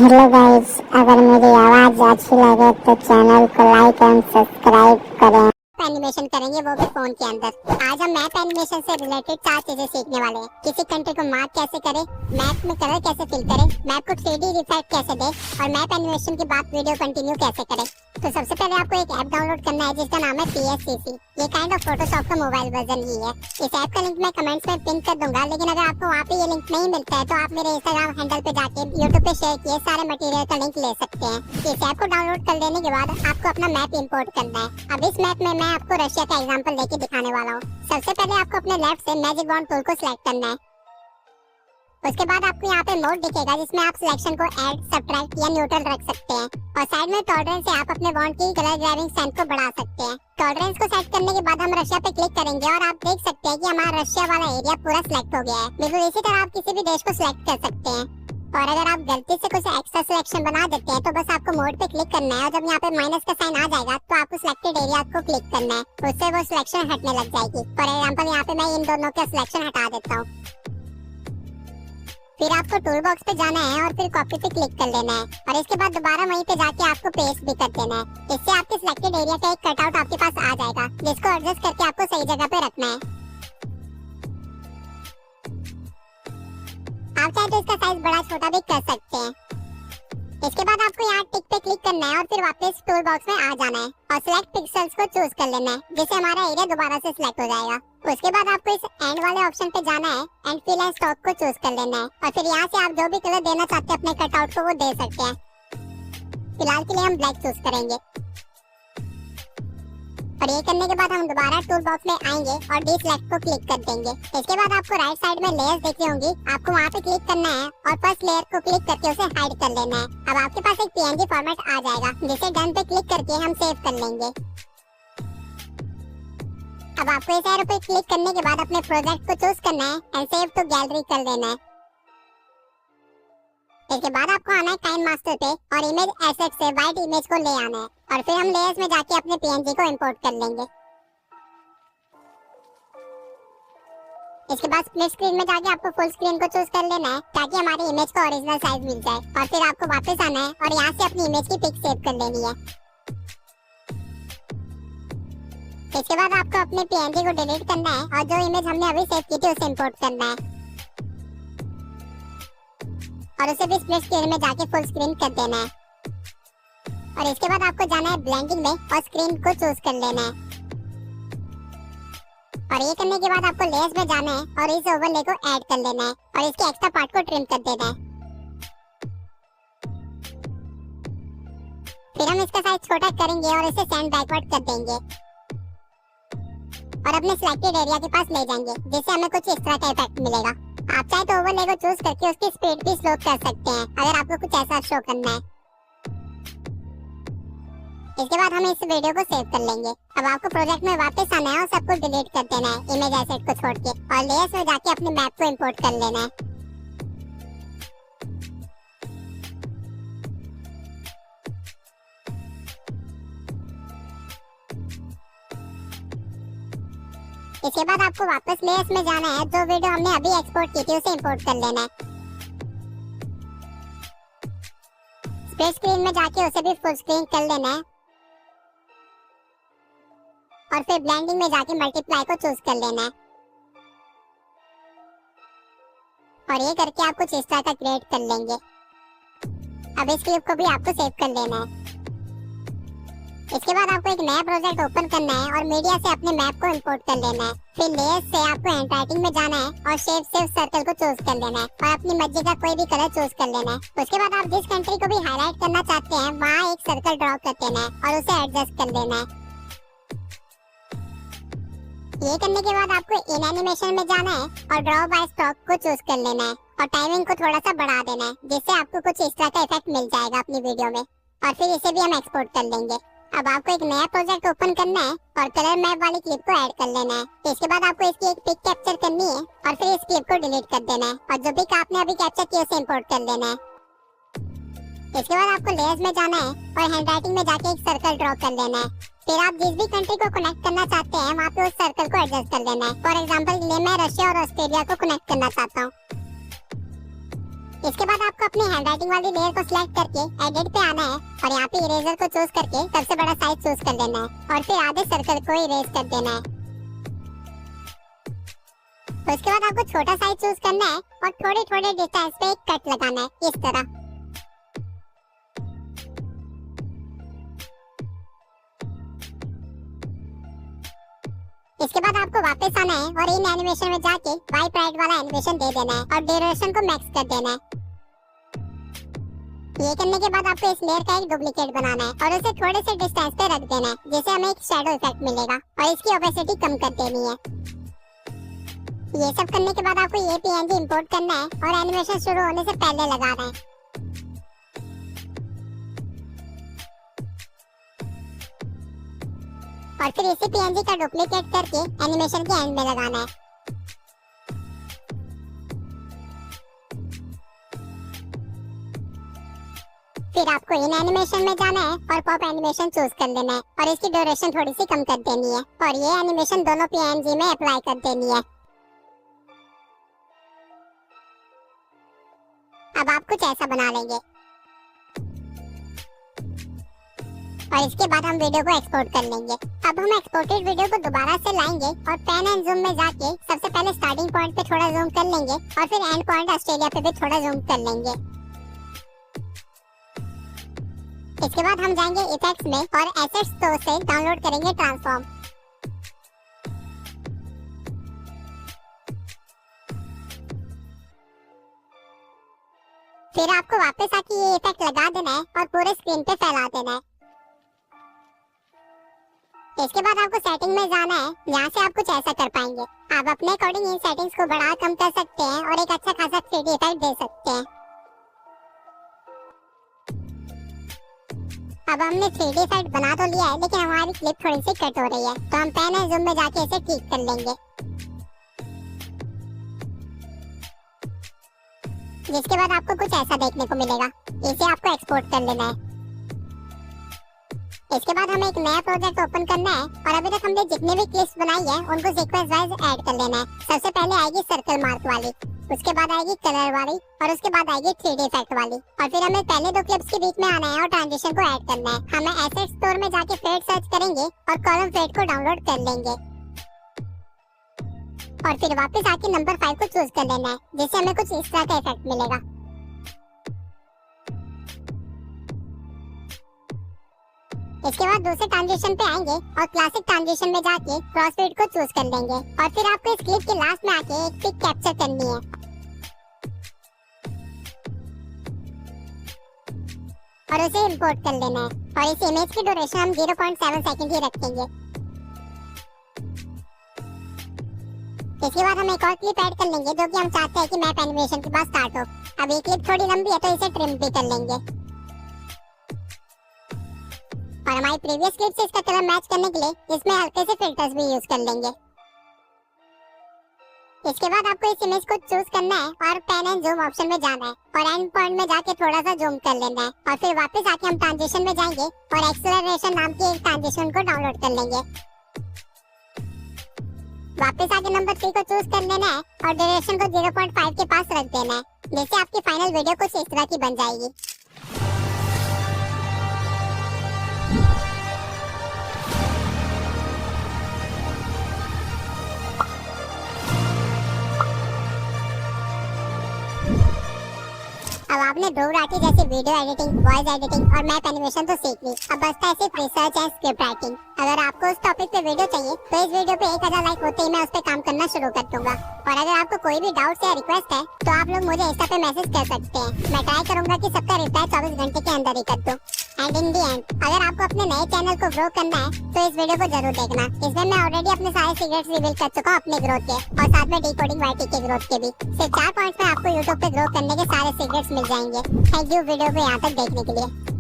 Hello guys, अगर मेरी आवाज अच्छी लगे तो चैनल को लाइक एंड सब्सक्राइब करें। एनिमेशन करेंगे वो भी फोन के अंदर। आज हम मैप एनिमेशन से रिलेटेड 4 चीजें सीखने वाले हैं। किसी कंट्री को मार्क कैसे करें, मैप में कलर कैसे फिल करें, मैप को 3D इफेक्ट कैसे दें और मैप एनिमेशन के बाद वीडियो कंटिन्यू कैसे करें। तो सबसे पहले आपको एक ऐप डाउनलोड करना है जिसका नाम है PSCC। ये काइंड ऑफ फोटोशॉप का मोबाइल वर्जन ही है। इस ऐप का लिंक मैं कमेंट्स में पिन कर दूंगा, लेकिन अगर आपको वहाँ पे ये लिंक नहीं मिलता है तो आप मेरे इंस्टाग्राम हैंडल पे जाके यूट्यूब पे शेयर किए सारे मटेरियल का लिंक ले सकते हैं। इस ऐप को डाउनलोड कर लेने के बाद आपको अपना मैप इंपोर्ट करना है। अब इस मैप में मैं आपको रशिया का एग्जांपल लेके दिखाने वाला हूँ। सबसे पहले आपको अपने लेफ्ट से मैजिक बॉन्ड टूल को सिलेक्ट करना है। उसके बाद आपको यहाँ पे मोड दिखेगा जिसमें आप सिलेक्शन को ऐड, सब्ट्रैक्ट या न्यूट्रल रख सकते हैं और साइड में टॉलरेंस से आप अपने बॉन्ड की कलर ग्रेडिंग सेंस को बढ़ा सकते हैं। टॉलरेंस को सेट करने के बाद हम रशिया पे क्लिक करेंगे और आप देख सकते हैं कि हमारा रशिया वाला एरिया पूरा सिलेक्ट हो गया है। बिल्कुल इसी तरह आप किसी भी देश को सिलेक्ट कर सकते हैं। और अगर आप गलती से कुछ एक्स्ट्रा सिलेक्शन बना देते हैं तो बस आपको मोड पे क्लिक करना है और जब यहाँ पे माइनस का साइन आ जाएगा तो आपको सिलेक्टेड एरिया को क्लिक करना है। उससे वो सिलेक्शन हटने लग जाएगी। फॉर एग्जांपल यहाँ पे मैं इन दोनों का सिलेक्शन हटा देता हूँ। फिर आपको टूल बॉक्स पे जाना है और फिर कॉपी पे क्लिक कर लेना है और इसके बाद दोबारा वहीं पे जाके आपको पेस्ट भी कर देना है। इससे आपके सिलेक्टेड एरिया का एक कटआउट आपके पास आ जाएगा जिसको एडजस्ट करके आपको सही जगह पे रखना है। आप चाहे तो इसका साइज बड़ा छोटा भी कर सकते हैं। इसके बाद आपको यहाँ टिक पे क्लिक करना है और फिर वापस टूल बॉक्स में आ जाना है और सिलेक्ट पिक्सेल्स को चूज कर लेना है जिससे हमारा एरिया दोबारा से सिलेक्ट हो जाएगा। उसके बाद आपको इस एंड वाले ऑप्शन पे जाना है एंड फिल एंड स्टॉक को चूज कर लेना है और फिर यहाँ से आप जो भी कलर देना चाहते हैं अपने कटआउट को वो दे सकते हैं। फिलहाल के लिए हम ब्लैक चूज करेंगे और ये करने के बाद हम दोबारा टूल बॉक्स में आएंगे और डीसेलेक्ट को क्लिक कर देंगे। इसके बाद आपको राइट साइड में लेयर्स दिख रही होंगी, आपको वहाँ पे क्लिक करना है और फर्स्ट लेयर को क्लिक करके उसे हाइड कर लेना है। अब आपके पास एक PNG फॉर्मेट आ जाएगा जिसे डन पे क्लिक करके हम सेव कर लेंगे। अब आपको इस एरो पे क्लिक करने के बाद अपने प्रोजेक्ट को चूज करना है एंड सेव टू गैलरी कर लेना है। इसके बाद आपको आना है काइंड मास्टर पे और इमेज एसेट से वाइट इमेज को ले आना है और फिर हम लेयर्स में जाके अपने PNG को इंपोर्ट कर लेंगे। इसके बाद स्प्लिट स्क्रीन में जाके आपको फुल स्क्रीन को चूज कर लेना है ताकि हमारी इमेज को ओरिजिनल साइज मिल जाए और फिर आपको वापस आना है और यहाँ से अपनी इमेज की पिक सेव कर लेनी है। इसके बाद आपको अपने PNG को डिलीट करना है और जो इमेज हमने अभी सेव की थी उसे इंपोर्ट करना है और उसे भी स्प्लिट स्क्रीन में जाके फुल स्क्रीन कर देना है। और इसके बाद आपको जाना है ब्लेंडिंग में और स्क्रीन को चूज कर लेना है और ये करने के बाद आपको लेयर्स में जाना है और इस ओवरले को ऐड कर लेना है और इसके एक्स्ट्रा पार्ट को ट्रिम कर देना है। फिर हम इसका साइज छोटा करेंगे और इसे सेंड बैकवर्ड कर देंगे और अपने सिलेक्टेड एरिया के पास ले जाएंगे जिससे हमें कुछ इस तरह का इफेक्ट मिलेगा। आप चाहे तो ओवरले को चूज करके उसकी स्पीड भी स्लो कर सकते हैं अगर आपको कुछ ऐसा शो करना है। इसके बाद हम इस वीडियो को सेव कर लेंगे। अब आपको प्रोजेक्ट में वापस आना है और सब कुछ डिलीट कर देना है इमेज एसेट को छोड़ के और लेयर्स में जाके अपने मैप को इंपोर्ट कर लेना है। इसके बाद आपको वापस लेयर्स में जाना है, जो वीडियो हमने अभी एक्सपोर्ट की थी उसे इंपोर्ट कर लेना है। स्प्लिट स्क्रीन में जाके उसे भी फुल स्क्रीन कर लेना है और फिर ब्लेंडिंग में जाके मल्टीप्लाई को चूज कर लेना है और ये करके आप कुछ इस तरह का क्रिएट कर लेंगे। अब इस क्लिप को भी आपको सेव कर लेना है। इसके बाद आपको एक नया प्रोजेक्ट ओपन करना है और मीडिया से अपने मैप को इंपोर्ट कर लेना है। फिर लेयर्स से आपको हैंडराइटिंग में जाना है और शेप से सर्कल को चूज कर लेना है और अपनी मर्जी का कोई भी कलर चूज कर लेना है। उसके बाद आप जिस कंट्री को भी हाईलाइट करना चाहते हैं वहाँ एक सर्कल ड्रॉ कर देना है और उसे एडजस्ट कर लेना है। ये करने के बाद आपको इन एनिमेशन में जाना है और ड्रॉ बाय स्टॉक को चूज कर लेना है और टाइमिंग को थोड़ा सा बढ़ा देना है जिससे आपको कुछ इस तरह का इफेक्ट मिल जाएगा अपनी वीडियो में और फिर इसे भी हम एक्सपोर्ट कर लेंगे। अब आपको एक नया प्रोजेक्ट ओपन करना है और कलर मैप वाली क्लिप को ऐड कर लेना है। इसके बाद आपको इसकी एक पिक कैप्चर करनी है और फिर इस क्लिप को डिलीट कर देना है और जो पिक आपने अभी कैप्चर की उसे इंपोर्ट कर लेना है। इसके बाद आपको लेयर्स में जाना है और हैंडराइटिंग में जाके एक सर्कल ड्रॉ कर लेना है। फिर आप जिस भी कंट्री को कनेक्ट करना चाहते हैं वहाँ पे उस सर्कल को एडजस्ट कर लेना है। फॉर एग्जांपल मैं रशिया और ऑस्ट्रेलिया को कनेक्ट करना चाहता हूँ। इसके बाद आपको अपनी हैंडराइटिंग वाली लेयर को सिलेक्ट करके एडिट पे आना है और यहाँ पे इरेजर को चूज करके सबसे बड़ा साइज चूज कर लेना है और फिर आधे सर्कल को इरेज कर देना है। तो उसके बाद आपको छोटा साइज चूज करना है और थोड़े थोड़े डिस्टेंस पे एक कट लगाना है इस तरह। इसके बाद आपको वापस आना है और इन एनिमेशन में जाके वाइप राइट वाला एनिमेशन दे देना है और ड्यूरेशन को मैक्स कर देना है। ये करने के बाद आपको इस लेयर का एक डुप्लीकेट बनाना है और उसे थोड़े से डिस्टेंस पे रख देना है जिससे हमें एक शैडो इफेक्ट मिलेगा और इसकी ओपेसिटी कम कर देनी है। ये सब करने के बाद आपको ये पीएनजी इंपोर्ट करना है और एनिमेशन शुरू होने से पहले लगाना है। और फिर इसी पीएनजी का डुप्लीकेट करके एनिमेशन के एंड में लगाना है। फिर आपको इन एनिमेशन में जाना है और पॉप एनिमेशन चूज कर लेना है और इसकी ड्यूरेशन थोड़ी सी कम कर देनी है और ये एनिमेशन दोनों पीएनजी में अप्लाई कर देनी है। अब आप कुछ ऐसा बना लेंगे और इसके बाद हम वीडियो को एक्सपोर्ट कर लेंगे। अब हम एक्सपोर्टेड वीडियो को दोबारा से लाएंगे और पैन एंड जूम में जाके सबसे पहले स्टार्टिंग पॉइंट पे थोड़ा जूम कर लेंगे और फिर एंड पॉइंट ऑस्ट्रेलिया पे भी थोड़ा जूम कर लेंगे। इसके बाद हम जाएंगे इफेक्ट्स में और एसेट स्टोर से डाउनलोड करेंगे ट्रांसफॉर्म। फिर आपको वापस आके ये इफेक्ट लगा देना है और पूरे स्क्रीन पे फैला देना है। इसके बाद आपको सेटिंग में जाना है, यहाँ से आप कुछ ऐसा कर पाएंगे। आप अपने अकॉर्डिंग इन सेटिंग्स को बढ़ा कम कर सकते हैं और एक अच्छा खासा 3D इफेक्ट दे सकते हैं। अब हमने 3D इफेक्ट बना तो लिया है लेकिन हमारी क्लिप थोड़ी सी कट हो रही है तो हम पैन एंड जूम में जाके इसे ठीक कर लेंगे। जिसके बाद आपको कुछ ऐसा देखने को मिलेगा। इसे आपको एक्सपोर्ट कर लेना है। इसके बाद हमें एक नया प्रोजेक्ट ओपन करना है और अभी तक हमने जितने भी क्लिप्स बनाई है उनको सीक्वेंस वाइज ऐड कर लेना है। सबसे पहले आएगी सर्कल मार्क वाली, उसके बाद आएगी कलर वाली और उसके बाद आएगी 3D इफेक्ट वाली और फिर हमें पहले दो क्लिप्स के बीच में आना है और ट्रांजिशन को ऐड करना है। हमें एसेट स्टोर में जाके फेड सर्च करेंगे और कॉलम फेड को डाउनलोड कर लेंगे और फिर वापस आके नंबर 5 को चूज कर लेना है जिससे हमें कुछ इस तरह का इफेक्ट मिलेगा। इसके बाद दूसरे ट्रांजिशन पे आएंगे और क्लासिक ट्रांजिशन में जाके क्रॉस फेड को चूज कर लेंगे और फिर आपको इस क्लिप के लास्ट में आके एक पिक कैप्चर करनी है और उसे इंपोर्ट कर लेना है और इस इमेज की ड्यूरेशन हम 0.7 सेकंड ही रखेंगे। इसके बाद हम एक और क्लिप ऐड कर लेंगे जो कि हम चाहते हैं कि मैप एनिमेशन के बाद स्टार्ट हो। अब ये क्लिप थोड़ी लंबी है तो इसे ट्रिम भी कर लेंगे और हमारी प्रीवियस क्लिप से इसका कलर मैच करने के लिए इसमें हल्के से फिल्टर्स भी यूज कर लेंगे। इसके बाद आपको इस इमेज को चूज करना है और पैन एंड जूम ऑप्शन में जाना है और एंड पॉइंट में जाके थोड़ा सा जूम कर लेना है और फिर वापस आके हम ट्रांजिशन में जाएंगे और एक्सेलरेशन नाम की एक ट्रांजिशन को डाउनलोड कर लेंगे। वापस आके नंबर 3 को चूज कर लेना है और ड्यूरेशन को 0.5 के पास रख देना है जिससे आपकी फाइनल वीडियो कुछ इस तरह की बन जाएगी। अब आपने ड्रोव राइटिंग जैसे वीडियो एडिटिंग, वॉइस एडिटिंग और मैप एनिमेशन तो सीख ली। अब बचता है सिर्फ रिसर्च एंड स्क्रिप्ट राइटिंग। अगर आपको उस टॉपिक पे वीडियो चाहिए तो इस वीडियो पे 1000 लाइक होते ही मैं उस पे काम करना शुरू कर दूंगा। और अगर आपको कोई भी डाउट या रिक्वेस्ट है तो आप लोग मुझे इंस्टा पे मैसेज कर सकते हैं। मैं ट्राई करूंगा कि सबका रिप्लाई 24 घंटे के अंदर ही कर दूं। एंड इन दी एंड, अगर आपको अपने नए चैनल को ग्रो करना है तो इस वीडियो को जरूर देखना। इसमें मैं ऑलरेडी अपने सारे सीक्रेट्स रिवील कर चुका हूँ अपने ग्रोथ के और साथ में डिकोडिंग वाईटी के ग्रोथ के भी। सिर्फ 4 पॉइंट्स में आपको यूट्यूब पे ग्रो करने के सारे सीक्रेट्स मिल जाएंगे। थैंक यू वीडियो को यहाँ तक देखने के लिए।